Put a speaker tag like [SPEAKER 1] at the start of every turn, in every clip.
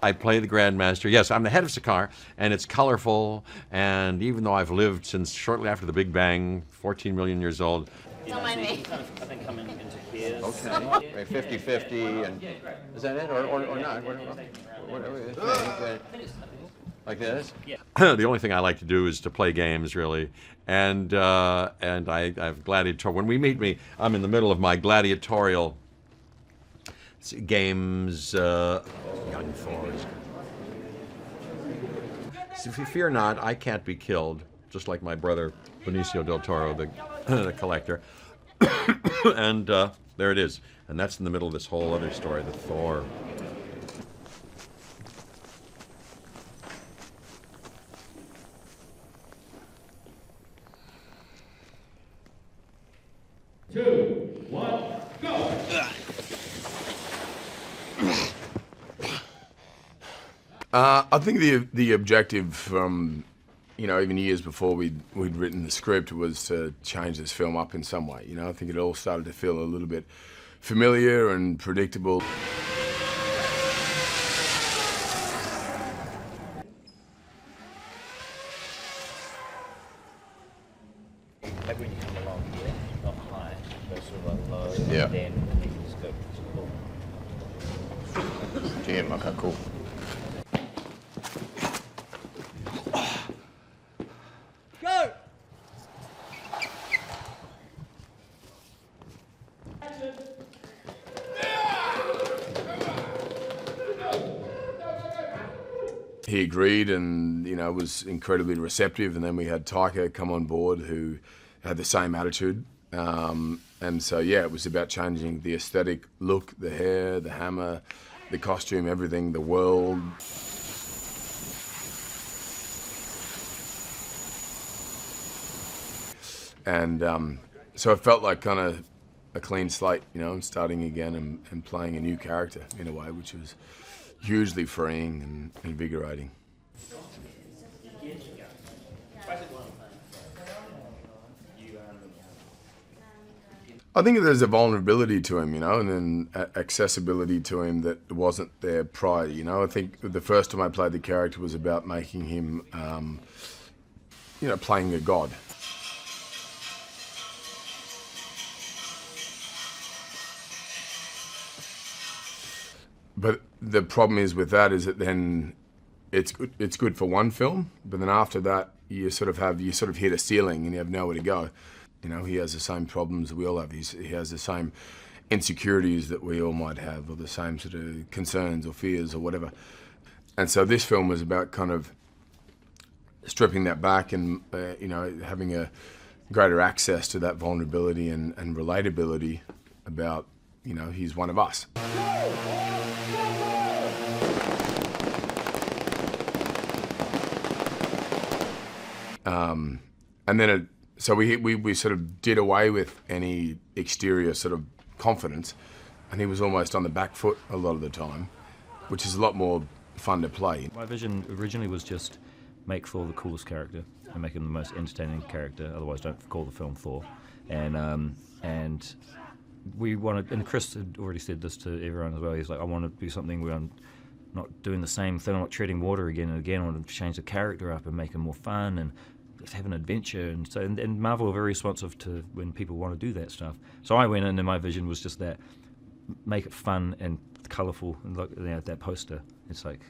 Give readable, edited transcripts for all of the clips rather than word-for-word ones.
[SPEAKER 1] I play the Grandmaster. Yes, I'm the head of Sakaar, and it's colorful. And even though I've lived since shortly after the Big Bang, 14 million years old.
[SPEAKER 2] Don't mind me.
[SPEAKER 3] Kind of, I think, coming into here.
[SPEAKER 1] Okay, 50-50, and is that it, or not? Like this?
[SPEAKER 3] Yeah.
[SPEAKER 1] The only thing I like to do is to play games, really, and I've gladiatorial. When we meet, I'm in the middle of my gladiatorial games. Young Thor. So fear not, I can't be killed. Just like my brother Benicio del Toro, the collector. And there it is. And that's in the middle of this whole other story, the Thor.
[SPEAKER 4] Two, one, go!
[SPEAKER 5] I think the objective from, even years before we'd written the script was to change this film up in some way. I think it all started to feel a little bit familiar and predictable.
[SPEAKER 3] Like when you come along here, not high, but sort of like low,
[SPEAKER 5] Yeah.
[SPEAKER 3] and then you just go, cool.
[SPEAKER 5] Damn, okay, cool.
[SPEAKER 2] Go!
[SPEAKER 5] He agreed and, was incredibly receptive. And then we had Taika come on board who had the same attitude. And so, yeah, it was about changing the aesthetic look, the hair, the hammer, the costume, everything, the world. And so it felt like kind of a clean slate, and starting again and playing a new character in a way, which was hugely freeing and invigorating. I think there's a vulnerability to him, and then accessibility to him that wasn't there prior, I think the first time I played the character was about making him, playing a god. But the problem is with that is that then it's good for one film, but then after that you sort of hit a ceiling and you have nowhere to go. He has the same problems that we all have. He has the same insecurities that we all might have, or the same sort of concerns or fears or whatever. And so this film was about kind of stripping that back and having a greater access to that vulnerability and relatability about, he's one of us. And then so we sort of did away with any exterior sort of confidence, and he was almost on the back foot a lot of the time, which is a lot more fun to play.
[SPEAKER 6] My vision originally was just make Thor the coolest character and make him the most entertaining character, otherwise don't call the film Thor. And we wanted, and Chris had already said this to everyone as well, he's like, I want to do something where I'm not doing the same thing, I'm not treading water again and again, I want to change the character up and make him more fun and have an adventure. And so and Marvel are very responsive to when people want to do that stuff. So I went in and my vision was just that, make it fun and colourful, and look, that poster, it's like,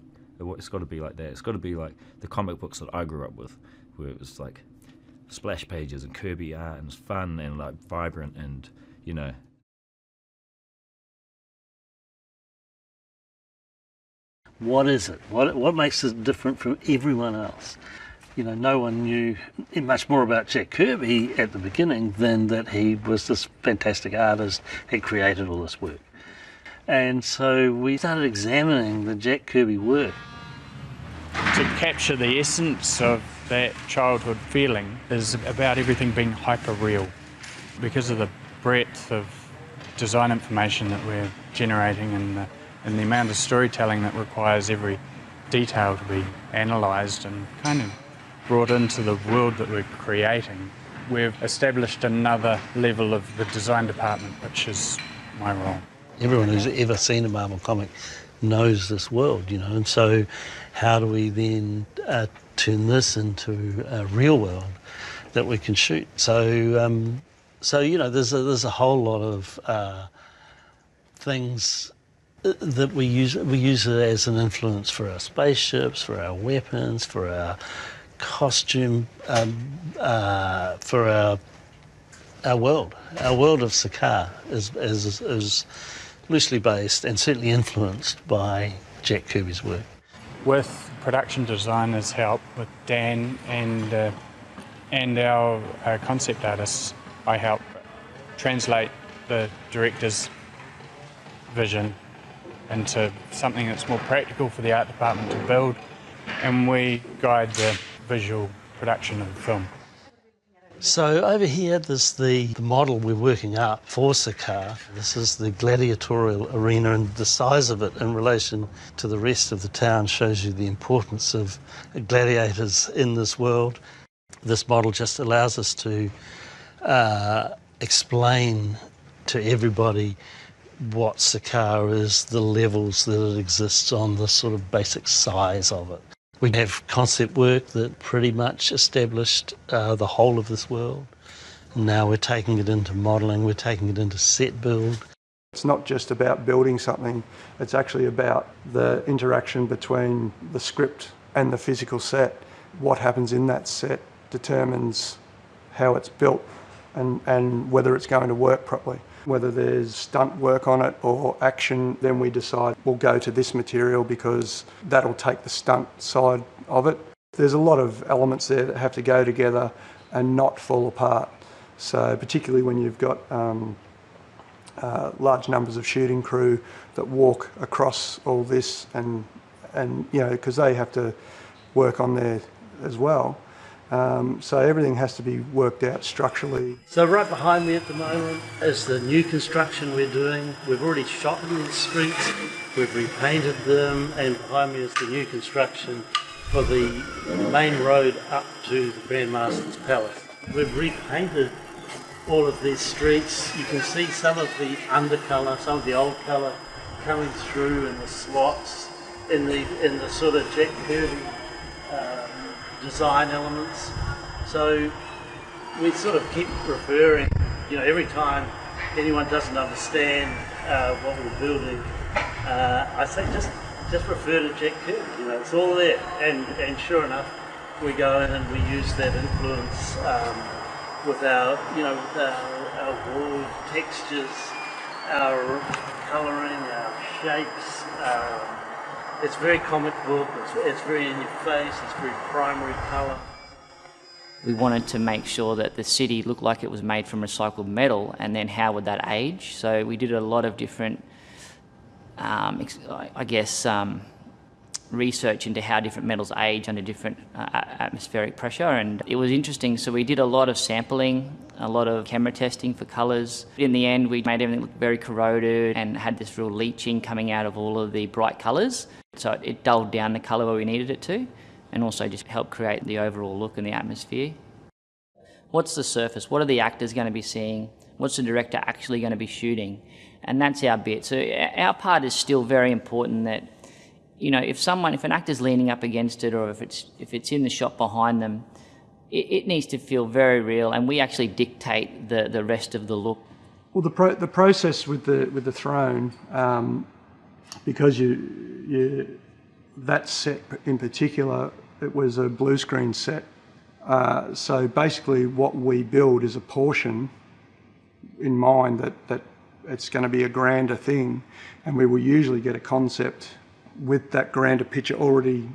[SPEAKER 6] it's got to be like that. It's got to be like the comic books that I grew up with, where it was like splash pages and Kirby art and it's fun and like vibrant and,
[SPEAKER 7] What is it? What makes it different from everyone else? No one knew much more about Jack Kirby at the beginning than that he was this fantastic artist, had created all this work. And so we started examining the Jack Kirby work.
[SPEAKER 8] To capture the essence of that childhood feeling is about everything being hyper-real. Because of the breadth of design information that we're generating and the amount of storytelling that requires every detail to be analysed and kind of brought into the world that we're creating, we've established another level of the design department, which is my role.
[SPEAKER 7] Everyone who's ever seen a Marvel comic knows this world, and so how do we then turn this into a real world that we can shoot? So, there's a whole lot of things that we use it as an influence for our spaceships, for our weapons, for our costume, for our world. Our world of Sakaar is loosely based and certainly influenced by Jack Kirby's work.
[SPEAKER 8] With production designers' help, with Dan and our concept artists, I help translate the director's vision into something that's more practical for the art department to build, and we guide the visual production of the film.
[SPEAKER 7] So over here, there's the model we're working up for Sakaar. This is the gladiatorial arena, and the size of it in relation to the rest of the town shows you the importance of gladiators in this world. This model just allows us to explain to everybody what Sakaar is, the levels that it exists on, the sort of basic size of it. We have concept work that pretty much established the whole of this world. Now we're taking it into modelling, we're taking it into set build.
[SPEAKER 9] It's not just about building something, it's actually about the interaction between the script and the physical set. What happens in that set determines how it's built and whether it's going to work properly. Whether there's stunt work on it or action, then we decide we'll go to this material because that'll take the stunt side of it. There's a lot of elements there that have to go together and not fall apart. So particularly when you've got large numbers of shooting crew that walk across all this and because they have to work on there as well. So everything has to be worked out structurally.
[SPEAKER 7] So right behind me at the moment is the new construction we're doing. We've already shot in these streets, we've repainted them, and behind me is the new construction for the main road up to the Grand Master's Palace. We've repainted all of these streets. You can see some of the undercolour, some of the old colour coming through in the slots, in the sort of Jack Kirby design elements. So we sort of keep referring, every time anyone doesn't understand what we're building, I say just refer to Jack Kirby, it's all there. And sure enough, we go in and we use that influence with our wall textures, our colouring, our shapes. It's very comic book, it's very in your face, it's very primary colour.
[SPEAKER 2] We wanted to make sure that the city looked like it was made from recycled metal, and then how would that age? So we did a lot of different, research into how different metals age under different atmospheric pressure, and it was interesting. So we did a lot of sampling, a lot of camera testing for colours. In the end, we made everything look very corroded and had this real leaching coming out of all of the bright colours. So it dulled down the colour where we needed it to, and also just helped create the overall look and the atmosphere. What's the surface? What are the actors going to be seeing? What's the director actually going to be shooting? And that's our bit. So our part is still very important that, if an actor's leaning up against it, or if it's in the shot behind them, it needs to feel very real, and we actually dictate the rest of the look.
[SPEAKER 9] Well, the process with the throne, because that set in particular, it was a blue screen set. So basically, what we build is a portion in mind that it's going to be a grander thing, and we will usually get a concept with that grander picture already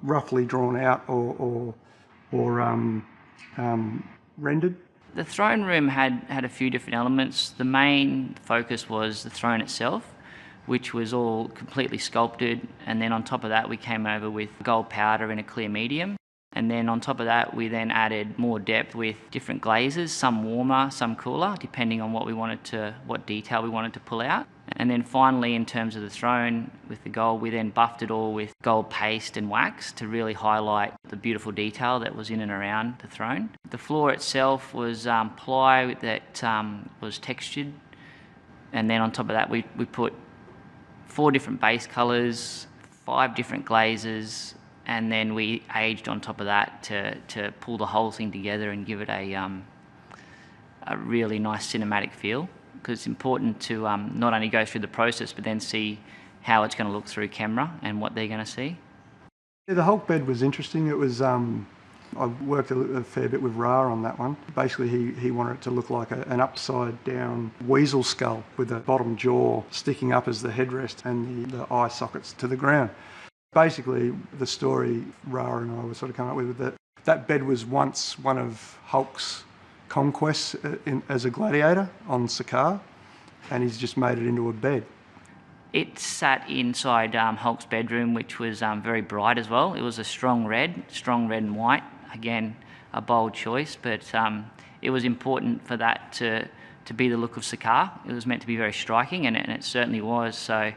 [SPEAKER 9] roughly drawn out or rendered.
[SPEAKER 2] The throne room had a few different elements. The main focus was the throne itself, which was all completely sculpted, and then on top of that we came over with gold powder in a clear medium. And then on top of that we then added more depth with different glazes, some warmer, some cooler, depending on what detail we wanted to pull out. And then finally, in terms of the throne with the gold, we then buffed it all with gold paste and wax to really highlight the beautiful detail that was in and around the throne. The floor itself was ply that was textured, and then on top of that we put 4 different base colours, 5 different glazes, and then we aged on top of that to pull the whole thing together and give it a really nice cinematic feel. Because it's important to not only go through the process, but then see how it's going to look through camera and what they're going to see.
[SPEAKER 9] Yeah, the Hulk bed was interesting. It was, I worked a fair bit with Ra on that one. Basically, he wanted it to look like an upside-down weasel skull with the bottom jaw sticking up as the headrest and the eye sockets to the ground. Basically, the story Ra and I were sort of coming up with that bed was once one of Hulk's conquests as a gladiator on Sakaar, and he's just made it into a bed.
[SPEAKER 2] It sat inside Hulk's bedroom, which was very bright as well. It was a strong red and white. Again, a bold choice, but it was important for that to be the look of Sakaar. It was meant to be very striking, and it certainly was. So,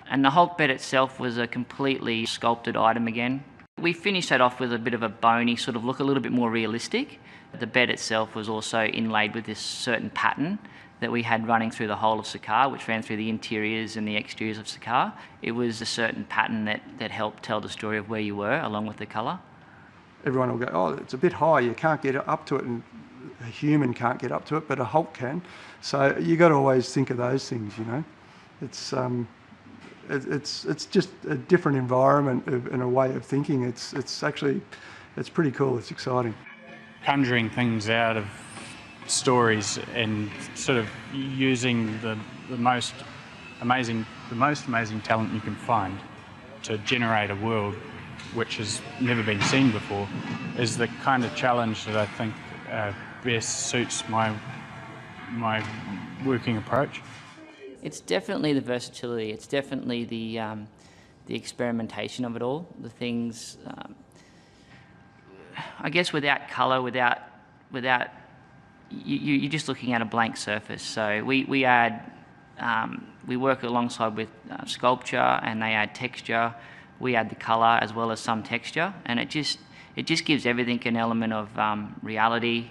[SPEAKER 2] and the Hulk bed itself was a completely sculpted item again. We finished that off with a bit of a bony sort of look, a little bit more realistic. The bed itself was also inlaid with this certain pattern that we had running through the whole of Sakaar, which ran through the interiors and the exteriors of Sakaar. It was a certain pattern that helped tell the story of where you were, along with the colour.
[SPEAKER 9] Everyone will go, oh, it's a bit high, you can't get up to it, and a human can't get up to it, but a Hulk can. So you got to always think of those things, you know. It's just a different environment and a way of thinking. It's pretty cool. It's exciting.
[SPEAKER 8] Conjuring things out of stories and sort of using the most amazing talent you can find to generate a world which has never been seen before is the kind of challenge that I think best suits my working approach.
[SPEAKER 2] It's definitely the versatility. It's definitely the experimentation of it all. The things, I guess, without colour, without you're just looking at a blank surface. So we add, we work alongside with sculpture, and they add texture. We add the colour as well as some texture, and it just gives everything an element of reality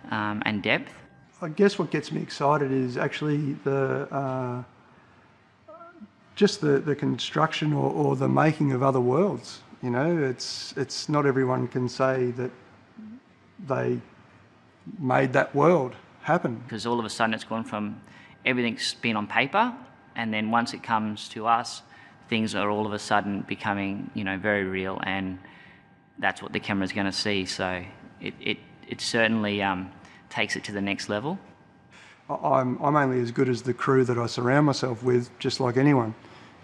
[SPEAKER 2] and depth.
[SPEAKER 9] I guess what gets me excited is actually the construction or the making of other worlds. You know, it's not everyone can say that they made that world happen.
[SPEAKER 2] Because all of a sudden it's gone from everything's been on paper, and then once it comes to us, things are all of a sudden becoming, you know, very real, and that's what the camera's going to see. So it certainly takes it to the next level.
[SPEAKER 9] I'm only as good as the crew that I surround myself with, just like anyone.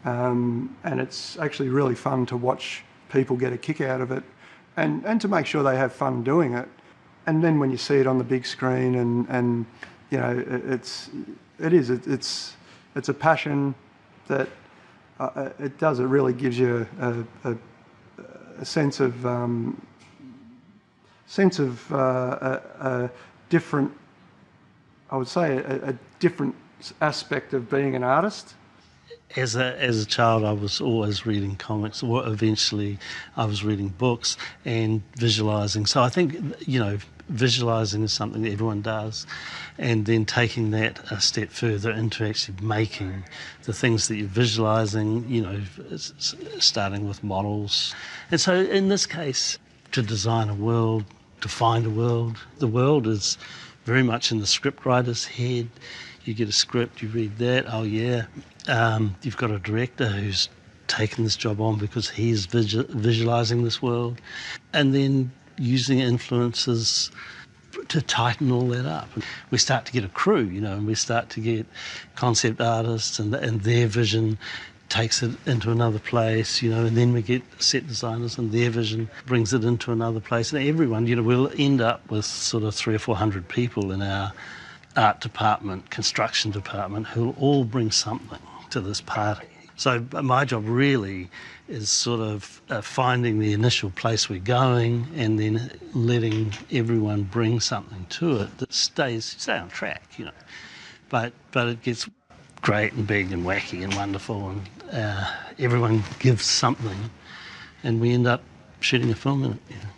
[SPEAKER 9] And it's actually really fun to watch people get a kick out of it, and to make sure they have fun doing it. And then when you see it on the big screen, and you know, it's a passion that it really gives you a sense of a different, I would say, a different aspect of being an artist.
[SPEAKER 7] As a child, I was always reading comics, or eventually I was reading books and visualising. So I think, you know, visualising is something that everyone does, and then taking that a step further into actually making the things that you're visualising, you know, starting with models. And so in this case, to design a world, to find a world, the world is very much in the scriptwriter's head. You get a script, you read that, oh yeah. You've got a director who's taken this job on because he's visualising this world, and then using influences to tighten all that up. We start to get a crew, you know, and we start to get concept artists, and their vision takes it into another place, you know, and then we get set designers and their vision brings it into another place. And everyone, you know, we'll end up with sort of 300 or 400 people in our art department, construction department, who'll all bring something to this party. So my job really is sort of finding the initial place we're going, and then letting everyone bring something to it that stay on track, you know. But it gets great and big and wacky and wonderful, and everyone gives something, and we end up shooting a film in it. You know.